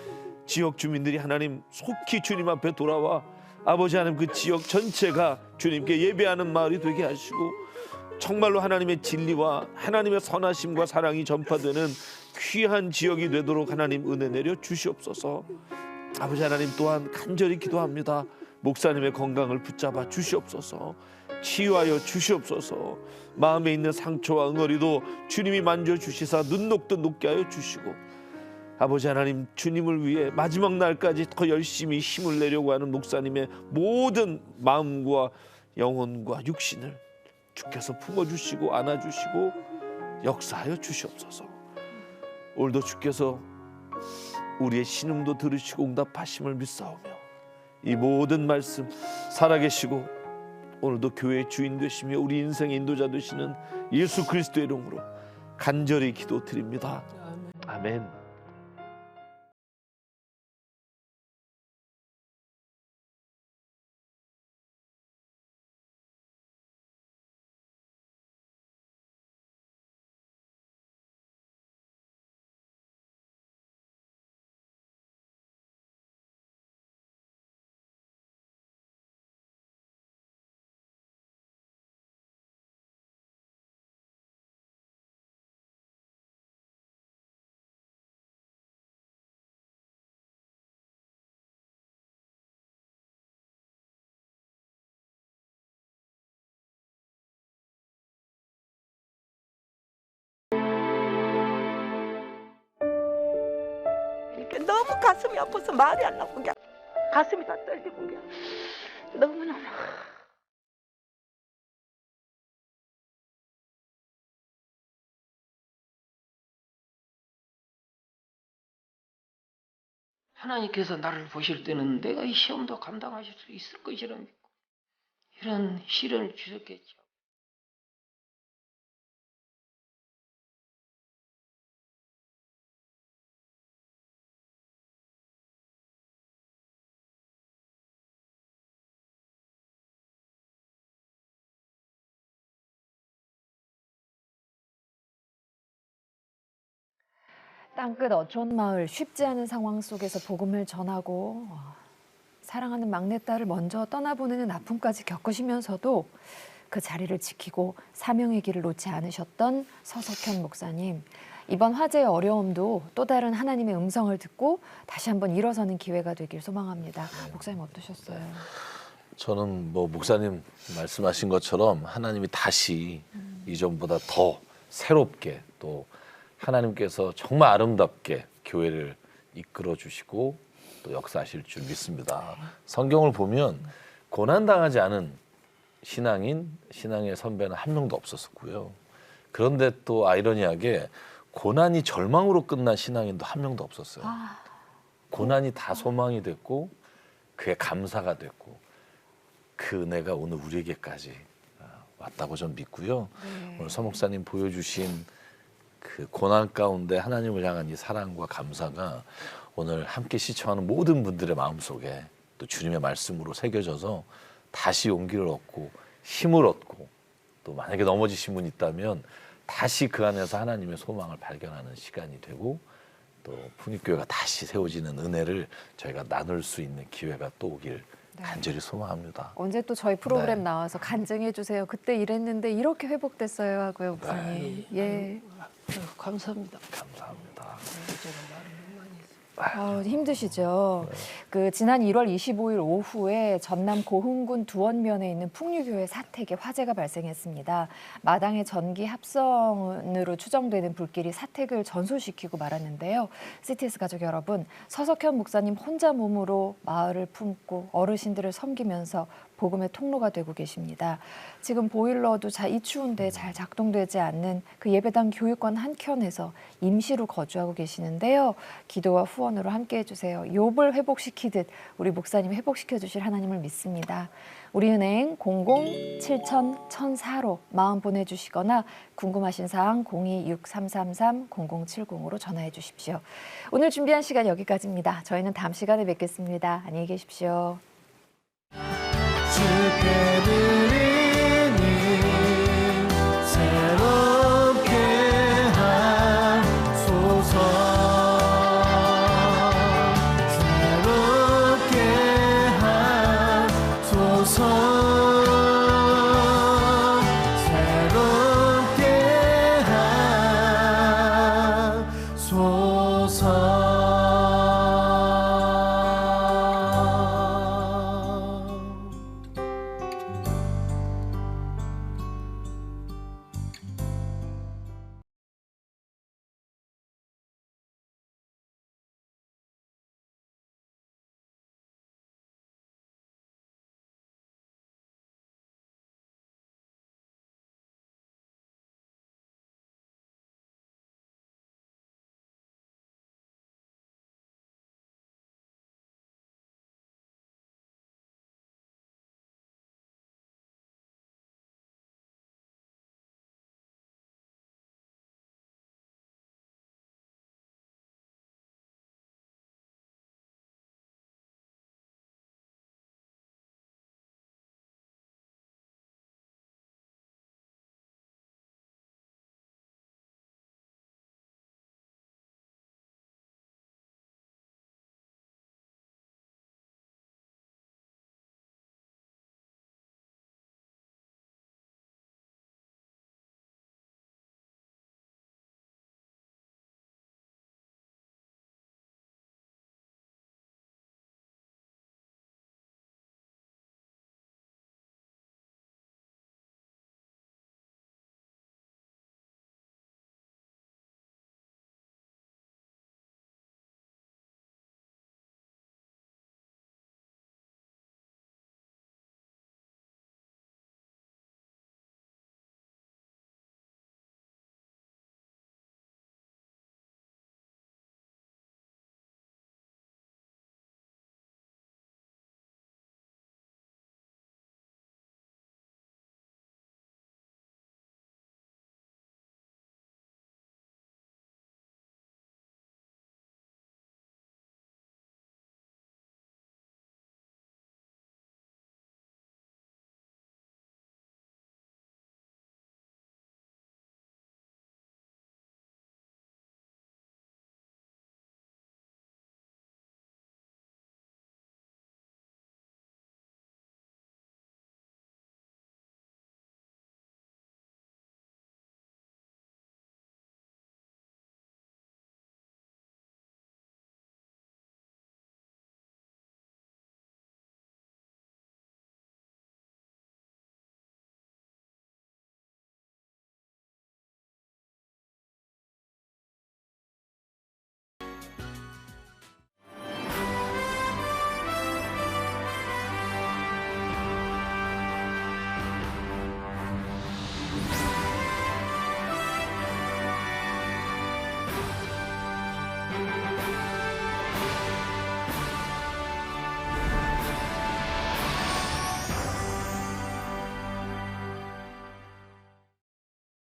지역 주민들이 하나님 속히 주님 앞에 돌아와 아버지 하나님 그 지역 전체가 주님께 예배하는 마을이 되게 하시고 정말로 하나님의 진리와 하나님의 선하심과 사랑이 전파되는 귀한 지역이 되도록 하나님 은혜 내려 주시옵소서. 아버지 하나님 또한 간절히 기도합니다. 목사님의 건강을 붙잡아 주시옵소서. 치유하여 주시옵소서. 마음에 있는 상처와 응어리도 주님이 만져주시사 눈 녹듯 녹게 하여 주시고 아버지 하나님 주님을 위해 마지막 날까지 더 열심히 힘을 내려고 하는 목사님의 모든 마음과 영혼과 육신을 주께서 품어주시고 안아주시고 역사하여 주시옵소서. 오늘도 주께서 우리의 신음도 들으시고 응답하심을 믿사오며 이 모든 말씀 살아계시고 오늘도 교회의 주인 되시며 우리 인생의 인도자 되시는 예수 그리스도의 이름으로 간절히 기도드립니다. 아멘. 이렇게 너무 가슴이 아파서 말이 안 나고 그냥 가슴이 다 떨리고 그냥 너무너무 하나님께서 나를 보실 때는 내가 이 시험도 감당하실 수 있을 것이라 믿고 이런 시련을 주셨겠죠. 땅끝 어촌 마을 쉽지 않은 상황 속에서 복음을 전하고 사랑하는 막내딸을 먼저 떠나보내는 아픔까지 겪으시면서도 그 자리를 지키고 사명의 길을 놓지 않으셨던 서석현 목사님. 이번 화재의 어려움도 또 다른 하나님의 음성을 듣고 다시 한번 일어서는 기회가 되길 소망합니다. 목사님 어떠셨어요? 저는 뭐 목사님 말씀하신 것처럼 하나님이 다시 이전보다 더 새롭게 또 하나님께서 정말 아름답게 교회를 이끌어 주시고 또 역사하실 줄 믿습니다. 성경을 보면 고난당하지 않은 신앙의 선배는 한 명도 없었고요. 그런데 또 아이러니하게 고난이 절망으로 끝난 신앙인도 한 명도 없었어요. 고난이 다 소망이 됐고 그게 감사가 됐고 그 은혜가 오늘 우리에게까지 왔다고 전 믿고요. 오늘 서 목사님 보여주신 그 고난 가운데 하나님을 향한 이 사랑과 감사가 오늘 함께 시청하는 모든 분들의 마음속에 또 주님의 말씀으로 새겨져서 다시 용기를 얻고 힘을 얻고 또 만약에 넘어지신 분이 있다면 다시 그 안에서 하나님의 소망을 발견하는 시간이 되고 또 풍립교회가 다시 세워지는 은혜를 저희가 나눌 수 있는 기회가 또 오길 간절히 소망합니다. 언제 또 저희 프로그램 네. 나와서 간증해 주세요. 그때 이랬는데 이렇게 회복됐어요 하고요, 목사님. 예. 감사합니다. 감사합니다. 힘드시죠? 그 지난 1월 25일 오후에 전남 고흥군 두원면에 있는 풍류교회 사택에 화재가 발생했습니다. 마당의 전기 합선으로 추정되는 불길이 사택을 전소시키고 말았는데요. CTS 가족 여러분, 서석현 목사님 혼자 몸으로 마을을 품고 어르신들을 섬기면서 복음의 통로가 되고 계십니다. 지금 보일러도 이 추운데 잘 작동되지 않는 그 예배당 교육관 한켠에서 임시로 거주하고 계시는데요. 기도와 후원으로 함께 해주세요. 욥을 회복시키듯 우리 목사님이 회복시켜 주실 하나님을 믿습니다. 우리은행 00-7000-1004로 마음 보내주시거나 궁금하신 사항 026333-0070으로 전화해 주십시오. 오늘 준비한 시간 여기까지입니다. 저희는 다음 시간에 뵙겠습니다. 안녕히 계십시오. 주께 드리